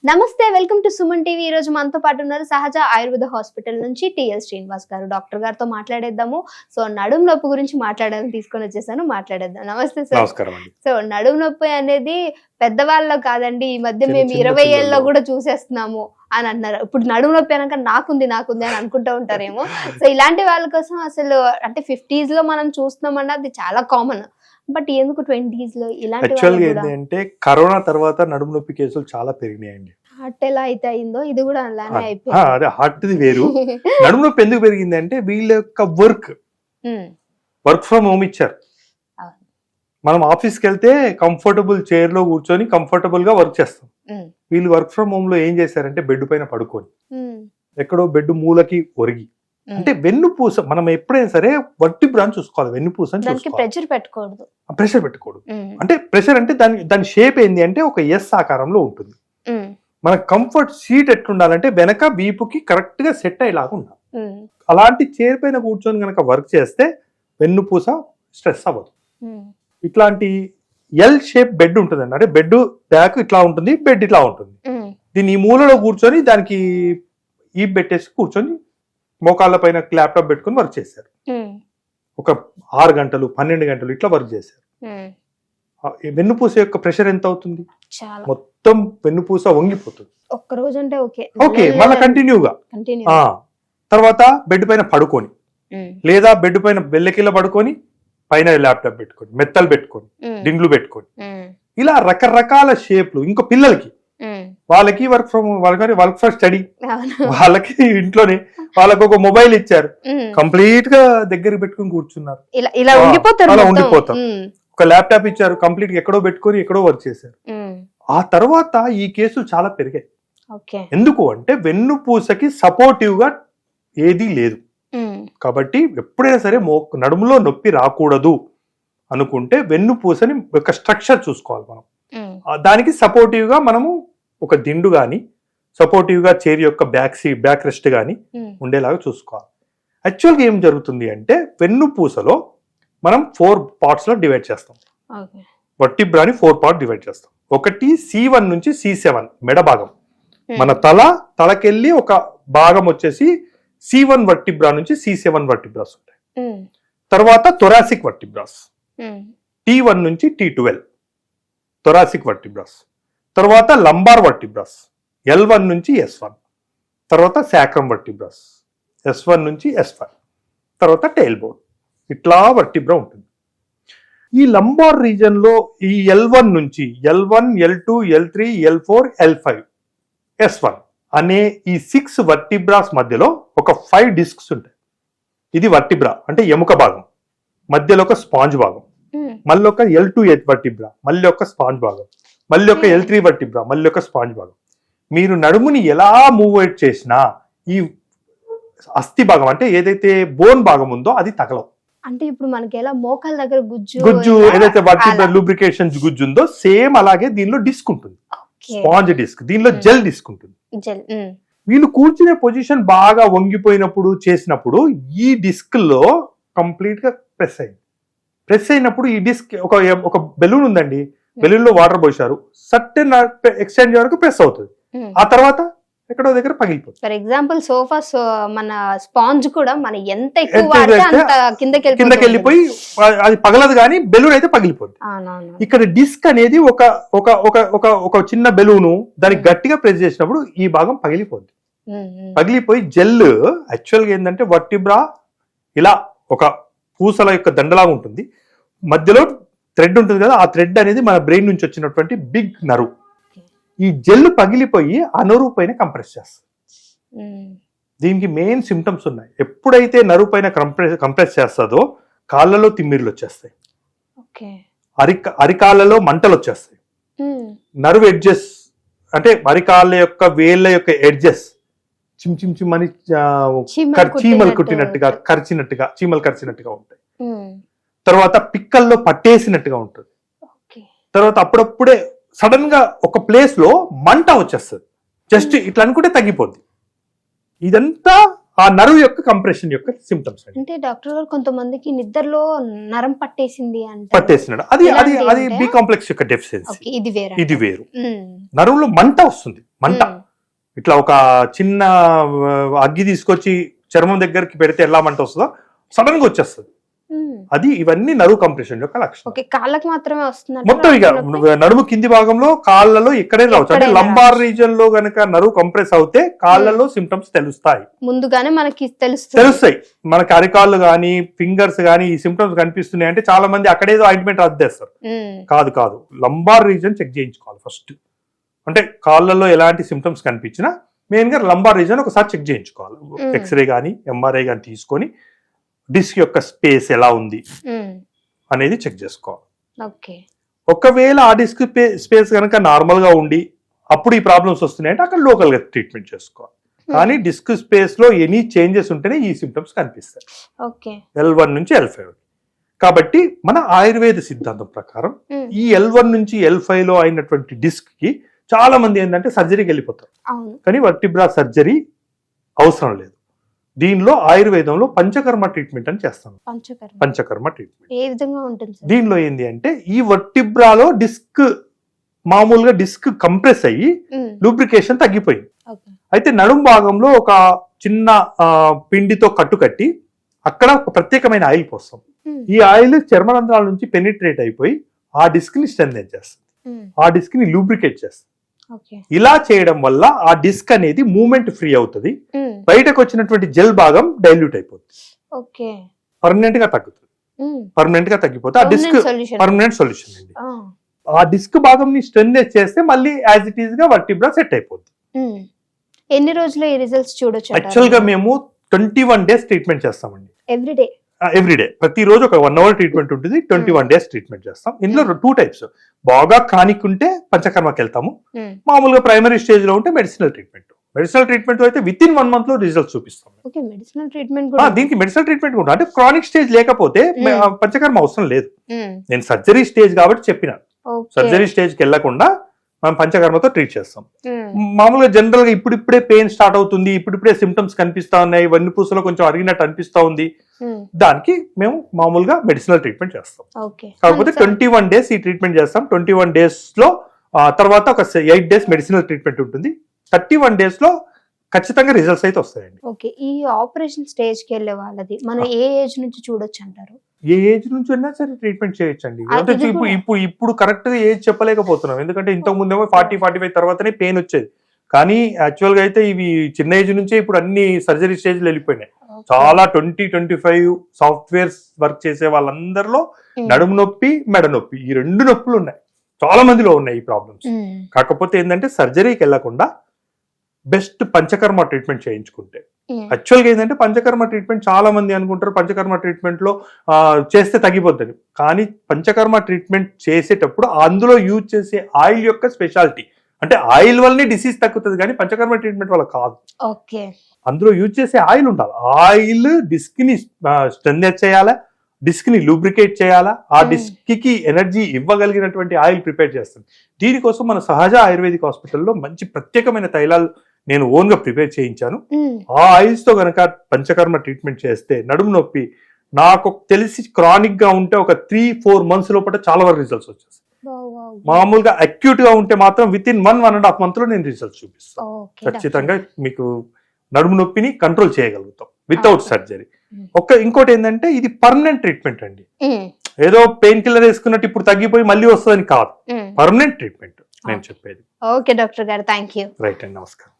నమస్తే, welcome to Suman TV. ఈ రోజు మనతో పాటు ఉన్నారు సహజ ఆయుర్వేద హాస్పిటల్ నుంచి టిఎల్ శ్రీనివాస్ గారు. డాక్టర్ గారితో మాట్లాడేద్దాము. సో నడుము నొప్పి గురించి మాట్లాడాలని తీసుకొని వచ్చేసాను, మాట్లాడేద్దాం. నమస్తే సార్. నమస్కారం అండి. సో నడుము నొప్పి అనేది పెద్దవాళ్ళలో కాదండి, ఈ మధ్య మేము 20 ఏళ్ళలో కూడా చూసేస్తున్నాము అని అన్నారు. ఇప్పుడు నడుము నొప్పి అనక నాకుంది అని అనుకుంటూ ఉంటారేమో. సో ఇలాంటి వాళ్ళ కోసం అసలు అంటే 50s లో మనం చూస్తున్నామన్నా అది చాలా కామన్. బట్ ఎందుకు 20s లో ఇలాంటి యాక్చువల్గా ఏంటంటే కరోనా తర్వాత నడుము నొప్పి కేసులు చాలా పెరిగినాయండి. హార్ట్ ఎలా అయితే అయిందో ఇది కూడా అలానే అయిపోయింది. అదే హార్ట్ ది వేరు. నడుము నొప్పి ఎందుకు పెరిగింది అంటే వీళ్ళ యొక్క వర్క్ ఫ్రమ్ హోమ్ ఇచ్చారు. మనం ఆఫీస్కి వెళ్తే కంఫర్టబుల్ చైర్ లో కూర్చొని కంఫర్టబుల్ గా వర్క్ చేస్తాం. వీళ్ళు వర్క్ ఫ్రమ్ హోమ్ లో ఏం చేశారంటే బెడ్ పైన పడుకొని ఎక్కడో బెడ్ మూలకి ఒరిగి, అంటే వెన్నుపూస మనం ఎప్పుడైనా సరే వర్టిబ్రాని చూసుకోవాలి. వెన్నుపూసని ప్రెషర్ పెట్టకూడదు. ప్రెషర్ పెట్టకూడదు. అంటే ప్రెషర్ అంటే దాని షేప్ ఏంది అంటే ఒక ఎస్ ఆకారంలో ఉంటుంది. మన కంఫర్ట్ సీట్ ఎట్లుండాలంటే వెనక వీపుకి కరెక్ట్ గా సెట్ అయ్యేలాగా ఉండాలి. అలాంటి చైర్ పైన కూర్చొని కనుక వర్క్ చేస్తే వెన్నుపూస స్ట్రెస్ అవ్వదు. ఇట్లాంటి ఎల్ షేప్ బెడ్ ఉంటుందండి. అంటే బెడ్ బ్యాక్ ఇట్లా ఉంటుంది, బెడ్ ఇట్లా ఉంటుంది. దీన్ని ఈ మూలలో కూర్చొని దానికి ఈ పెట్టేసి కూర్చొని మోకాళ్ళ పైన ల్యాప్టాప్ పెట్టుకుని వర్క్ చేశారు. ఒక 6 గంటలు 12 గంటలు ఇట్లా వర్క్ చేశారు. వెన్నుపూస యొక్క ప్రెషర్ ఎంత అవుతుంది? మొత్తం వెన్నుపూస వంగిపోతుంది. ఒక్క రోజు అంటే ఓకే, మళ్ళీ కంటిన్యూగా. తర్వాత బెడ్ పైన పడుకొని లేదా బెడ్ పైన బెల్లకిల్ల పడుకొని పైన ల్యాప్టాప్ పెట్టుకొని మెత్తలు పెట్టుకొని దిండ్లు పెట్టుకొని ఇలా రకరకాల షేప్లు. ఇంకో పిల్లలకి వాళ్ళకి వర్క్ ఫర్ స్టడీ, వాళ్ళకి ఇంట్లోనే వాళ్ళకి ఒక మొబైల్ ఇచ్చారు, కంప్లీట్ గా దగ్గర పెట్టుకుని కూర్చున్నారు, అలా ఉండిపోతారు. ఒక ల్యాప్టాప్ ఇచ్చారు, కంప్లీట్ గా ఎక్కడో పెట్టుకొని ఎక్కడో వర్క్ చేశారు. ఆ తర్వాత ఈ కేసులు చాలా పెరిగాయి. ఎందుకు అంటే వెన్నుపూసకి సపోర్టివ్ గా ఏదీ లేదు. కాబట్టి ఎప్పుడైనా సరే నడుములో నొప్పి రాకూడదు అనుకుంటే వెన్నుపూసని ఒక స్ట్రక్చర్ చూసుకోవాలి మనం. దానికి సపోర్టివ్ గా మనము ఒక దిండు గాని సపోర్టివ్ గా చైర్ యొక్క బ్యాక్ రెస్ట్ గాని ఉండేలాగా చూసుకోవాలి. యాక్చువల్గా ఏం జరుగుతుంది అంటే వెన్నుపూసలో మనం 4 పార్ట్స్ లో డివైడ్ చేస్తాం. వర్టిబ్రాని 4 పార్ట్ డివైడ్ చేస్తాం. ఒకటి C1 నుంచి C7 మెడ భాగం, మన తలకెళ్ళి ఒక భాగం వచ్చేసి C1 వర్టిబ్రా నుంచి C7 వర్టిబ్రాస్ ఉంటాయి. తర్వాత థొరాసిక్ వర్టిబ్రాస్, T1 నుంచి T12 థొరాసిక్ వర్టిబ్రాస్. తర్వాత లంబార్ వర్టిబ్రాస్ L1 నుంచి S1. తర్వాత సాక్రమ్ వర్టిబ్రాస్ S1 నుంచి S5. తర్వాత టెయిల్ బోన్. ఇట్లా వర్టిబ్రా ఉంటుంది. ఈ లంబార్ రీజన్ లో ఈ L1 నుంచి L1, L2, L3, L4, L5, S1 అనే ఈ 6 వర్టిబ్రాస్ మధ్యలో ఒక 5 డిస్క్స్ ఉంటాయి. ఇది వర్టిబ్రా అంటే ఎముక భాగం, మధ్యలో ఒక స్పాంజ్ భాగం, మళ్ళీ ఒక L2 వర్టిబ్రా, మళ్ళీ ఒక స్పాంజ్ భాగం, మళ్ళీ ఒక L3 వర్టిబ్రా, మళ్ళీ ఒక స్పాంజ్ భాగం. మీరు నడుముని ఎలా మూవ్మెంట్ చేసినా ఈ అస్థి భాగం అంటే ఏదైతే బోన్ భాగం ఉందో అది తగలవు. అంటే ఇప్పుడు మనకి ఎలా మోకాల దగ్గర గుజ్జు ఏదైతే వర్టిబ్రల్ లూబ్రికేషన్ గుజ్జు ఉందో సేమ్ అలాగే దీనిలో డిస్క్ ఉంటుంది, స్పాంజ్ డిస్క్. దీనిలో జెల్ డిస్క్ ఉంటుంది. వీళ్ళు కూర్చునే పొజిషన్ బాగా వంగిపోయినప్పుడు చేసినప్పుడు ఈ డిస్క్ లో కంప్లీట్ గా ప్రెస్ అయినప్పుడు ఈ డిస్క్ ఒక బెలూన్ ఉందండి, బెలూన్ లో వాటర్ పోసారు, సర్టెన్ ఎక్స్టెండ్ వరకు ప్రెస్ అవుతుంది. ఆ తర్వాత ఎక్కడో దగ్గర పగిలిపోతుంది. ఫర్ ఎగ్జాంపుల్ సోఫా మన స్పాంజ్ కూడా మన ఎంత ఎక్కువ వాడితే అంత కిందకి వెళ్ళిపోయి అది పగలదు, కానీ బెలూన్ అయితే పగిలిపోతుంది. ఇక్కడ డిస్క్ అనేది ఒక చిన్న బెలూను, దానికి గట్టిగా ప్రెస్ చేసినప్పుడు ఈ భాగం పగిలిపోద్ది. పగిలిపోయి జెల్ యాక్చువల్ గా ఏంటంటే వర్టిబ్రా ఇలా ఒక పూసల యొక్క దండలాగా ఉంటుంది, మధ్యలో థ్రెడ్ ఉంటుంది కదా, ఆ థ్రెడ్ అనేది మన బ్రెయిన్ నుంచి వచ్చినటువంటి బిగ్ నర్వ్. ఈ జెల్ పగిలిపోయి ఆ నరువు పైన కంప్రెస్ చేస్తుంది. దీనికి మెయిన్ సిమ్టమ్స్ ఉన్నాయి. ఎప్పుడైతే నరువు పైన కంప్రెస్ చేస్తుందో కాళ్ళలో తిమ్మిర్లు వచ్చేస్తాయి, అరికాళ్ళలో మంటలు వచ్చేస్తాయి, నర్వ్ ఎడ్జెస్ అంటే అరికాళ్ళ యొక్క వేళ్ళ యొక్క ఎడ్జెస్ చిమ్చిమ్చిమని చీమలు కుట్టినట్టుగా చీమలు కరిచినట్టుగా ఉంటాయి. తర్వాత పిక్కల్లో పట్టేసినట్టుగా ఉంటుంది. తర్వాత అప్పుడప్పుడే సడన్ గా ఒక ప్లేస్ లో మంట వచ్చేస్తుంది, జస్ట్ ఇట్లా అనుకుంటే తగ్గిపోద్ది. ఇదంతా ఆ నరువు యొక్క కంప్రెషన్ యొక్క సిమ్టమ్స్. అంటే డాక్టర్ గారు కొంతమందికి నిద్రలో నరం పట్టేసినాడు, అది బి కాంప్లెక్స్ యొక్క డెఫిషియన్సీ. ఇది వేరు. నరువులో మంట వస్తుంది, మంట. ఇట్లా ఒక చిన్న అగ్గి తీసుకొచ్చి చర్మం దగ్గరికి పెడితే ఎలా మంట వస్తుందో సడన్ గా వచ్చేస్తుంది. అది ఇవన్నీ నరువు కంప్రెషన్ యొక్క లక్షణం. కాళ్ళకి మాత్రమే వస్తుంది మొత్తం ఇక నడుము కింది భాగంలో కాళ్ళలో ఎక్కడైనా రావచ్చు. అంటే లంబార్ రీజన్ లో గనక నరువు కంప్రెస్ అవుతే కాళ్ళలో సిమ్టమ్స్ తెలుస్తాయి, ముందుగానే మనకి తెలుస్తాయి. మనకి అరికాళ్ళు గానీ ఫింగర్స్ గానీ ఈ సిమ్టమ్స్ కనిపిస్తున్నాయి అంటే చాలా మంది అక్కడేదో ఆయింట్మెంట్ రద్దేస్తారు. కాదు, లంబార్ రీజన్ చెక్ చేయించుకోవాలి ఫస్ట్. అంటే కాళ్ళలో ఎలాంటి సిమ్టమ్స్ కనిపించినా మెయిన్ గా లంబార్ రీజన్ ఒకసారి చెక్ చేయించుకోవాలి. ఎక్స్రే గానీ ఎంఆర్ఐ గానీ తీసుకొని డిస్క్ యొక్క స్పేస్ ఎలా ఉంది అనేది చెక్ చేసుకోవాలి. ఒకవేళ ఆ డిస్క్ స్పేస్ కనుక నార్మల్ గా ఉండి అప్పుడు ఈ ప్రాబ్లమ్స్ వస్తున్నాయంటే అక్కడ లోకల్ గా ట్రీట్మెంట్ చేసుకోవాలి. కానీ డిస్క్ స్పేస్ లో ఎనీ చేంజెస్ ఉంటేనే ఈ సిమ్టమ్స్ కనిపిస్తాయి, L1 నుంచి L5. కాబట్టి మన ఆయుర్వేద సిద్ధాంతం ప్రకారం ఈ L1 నుంచి L5 లో అయినటువంటి డిస్క్ కి చాలా మంది ఏంటంటే సర్జరీకి వెళ్ళిపోతారు. కానీ వర్టిబ్రా సర్జరీ అవసరం లేదు. దీనిలో ఆయుర్వేదంలో పంచకర్మ ట్రీట్మెంట్ అని చేస్తాం. పంచకర్మ ట్రీట్మెంట్ ఏ విధంగా ఉంటుంది? దీనిలో ఏంది అంటే ఈ వర్టిబ్రాలో డిస్క్ మామూలుగా డిస్క్ కంప్రెస్ అయ్యి లూబ్రికేషన్ తగ్గిపోయింది. అయితే నడుం భాగంలో ఒక చిన్న పిండితో కట్టి అక్కడ ఒక ప్రత్యేకమైన ఆయిల్ పోస్తాం. ఈ ఆయిల్ చర్మరంధ్రాల నుంచి పెనిట్రేట్ అయిపోయి ఆ డిస్క్ ని స్ట్రెంథెన్ చేస్తుంది, ఆ డిస్క్ ని లూబ్రికేట్ చేస్తుంది. ఇలా చేయడం వల్ల ఆ డిస్క్ అనేది మూవ్మెంట్ ఫ్రీ అవుతుంది, బయటకు వచ్చినటువంటి జెల్ భాగం డైల్యూట్ అయిపోతుంది, పర్మనెంట్ గా తగ్గుతుంది. పర్మనెంట్ గా తగ్గిపోతే ఆ డిస్క్ పర్మనెంట్ సొల్యూషన్ అండి. ఆ డిస్క్ భాగం ని స్ట్రెంథెన్ చేస్తే మళ్ళీ యాజ్ ఇట్ ఈస్ గా వర్టిబ్రా సెట్ అయిపోతుంది. ఎన్ని రోజుల్లో ఈ రిజల్ట్స్ చూడొచ్చు? యాక్చువల్ గా మేము 21 days ట్రీట్మెంట్ చేస్తామండి. ఎవ్రీడే ప్రతిరోజు ఒక 1 hour ట్రీట్మెంట్ ఉంటుంది. 21 days ట్రీట్మెంట్ చేస్తాం. ఇందులో 2 types. బాగా క్రానిక్ ఉంటే పంచకర్మకి వెళ్తాము, మామూలుగా ప్రైమరీ స్టేజ్ లో ఉంటే మెడిసినల్ ట్రీట్మెంట్. మెడిసినల్ ట్రీట్మెంట్ అయితే విత్ ఇన్ 1 month లో రిజల్ట్స్ చూపిస్తాం. దీనికి మెడిసినల్ ట్రీట్మెంట్ కూడా అంటే క్రానిక్ స్టేజ్ లేకపోతే పంచకర్మ అవసరం లేదు. నేను సర్జరీ స్టేజ్ కాబట్టి చెప్పిన సర్జరీ స్టేజ్ కి వెళ్లకుండా మనం పంచకర్మతో ట్రీట్ చేస్తాం. మామూలుగా జనరల్ గా ఇప్పుడిప్పుడే పెయిన్ స్టార్ట్ అవుతుంది, ఇప్పుడిప్పుడే సిమ్టమ్స్ కనిపిస్తా ఉన్నాయి, వెన్నుపూసలో కొంచెం అరిగినట్టు అనిపిస్తా ఉంది, దానికి మేము మామూలుగా మెడిసినల్ ట్రీట్మెంట్ చేస్తాం. కాకపోతే 21 days ఈ ట్రీట్మెంట్ చేస్తాం. 21 days లో తర్వాత ఒక 8 days మెడిసినల్ ట్రీట్మెంట్ ఉంటుంది. 31 days లో ఖచ్చితంగా రిజల్ట్స్ అయితే వస్తాయండి. ఈ ఆపరేషన్ స్టేజ్ కి వెళ్ళే వాళ్ళది మనం ఏ ఏజ్ నుంచి చూడొచ్చు అంటారు? ఏ ఏజ్ నుంచి అయినా సరే ట్రీట్మెంట్ చేయొచ్చండి. అంటే ఇప్పుడు కరెక్ట్ గా ఏజ్ చెప్పలేకపోతున్నాం, ఎందుకంటే ఇంతకు ముందేమో 40-45 తర్వాతనే పెయిన్ వచ్చేది. కానీ యాక్చువల్ గా అయితే ఇవి చిన్న ఏజ్ నుంచే ఇప్పుడు అన్ని సర్జరీ స్టేజ్ వెళ్ళిపోయినాయి. చాలా 20-25 సాఫ్ట్వేర్స్ వర్క్ చేసే వాళ్ళందరిలో నడుము నొప్పి, మెడ నొప్పి, ఈ 2 నొప్పులు ఉన్నాయి. చాలా మందిలో ఉన్నాయి ఈ ప్రాబ్లమ్స్. కాకపోతే ఏంటంటే సర్జరీకి వెళ్లకుండా బెస్ట్ పంచకర్మ ట్రీట్మెంట్ చేయించుకుంటే, యాక్చువల్గా ఏంటంటే పంచకర్మ ట్రీట్మెంట్ చాలా మంది అనుకుంటారు పంచకర్మ ట్రీట్మెంట్ లో చేస్తే తగ్గిపోతుంది. కానీ పంచకర్మ ట్రీట్మెంట్ చేసేటప్పుడు అందులో యూజ్ చేసే ఆయిల్ యొక్క స్పెషాలిటీ, అంటే ఆయిల్ వల్లనే డిసీజ్ తగ్గుతుంది కానీ పంచకర్మ ట్రీట్మెంట్ వల్ల కాదు. అందులో యూజ్ చేసే ఆయిల్ ఉండాలి. ఆయిల్ డిస్క్ ని స్ట్రెంథెన్ చేయాలా, డిస్క్ ని లూబ్రికేట్ చేయాలా, ఆ డిస్క్ కి ఎనర్జీ ఇవ్వగలిగినటువంటి ఆయిల్ ప్రిపేర్ చేస్తుంది. దీనికోసం మన సహజ ఆయుర్వేదిక్ హాస్పిటల్లో మంచి ప్రత్యేకమైన తైలాలు నేను ఓన్ గా ప్రిపేర్ చేయించాను. ఆ ఆయిల్స్ తో గనక పంచకర్మ ట్రీట్మెంట్ చేస్తే నడుము నొప్పి నాకు తెలిసి క్రానిక్ గా ఉంటే ఒక 3-4 months లోపల చాలా వరకు రిజల్ట్స్ వచ్చేస్తాయి. మామూలుగా అక్యూట్ గా ఉంటే మాత్రం విత్ ఇన్ 1.5 month లో నేను రిజల్ట్స్ చూపిస్తాను. ఖచ్చితంగా మీకు నడుము నొప్పిని కంట్రోల్ చేయగలుగుతాం వితౌట్ సర్జరీ. ఇంకోటి ఏంటంటే ఇది పర్మనెంట్ ట్రీట్మెంట్ అండి. ఏదో పెయిన్ కిల్లర్ వేసుకున్నట్టు ఇప్పుడు తగ్గిపోయి మళ్ళీ వస్తుందని కాదు, పర్మనెంట్ ట్రీట్మెంట్ నేను చెప్పేది. ఓకే డాక్టర్ గారు, థ్యాంక్ యూ. రైట్ అండి, నమస్కారం.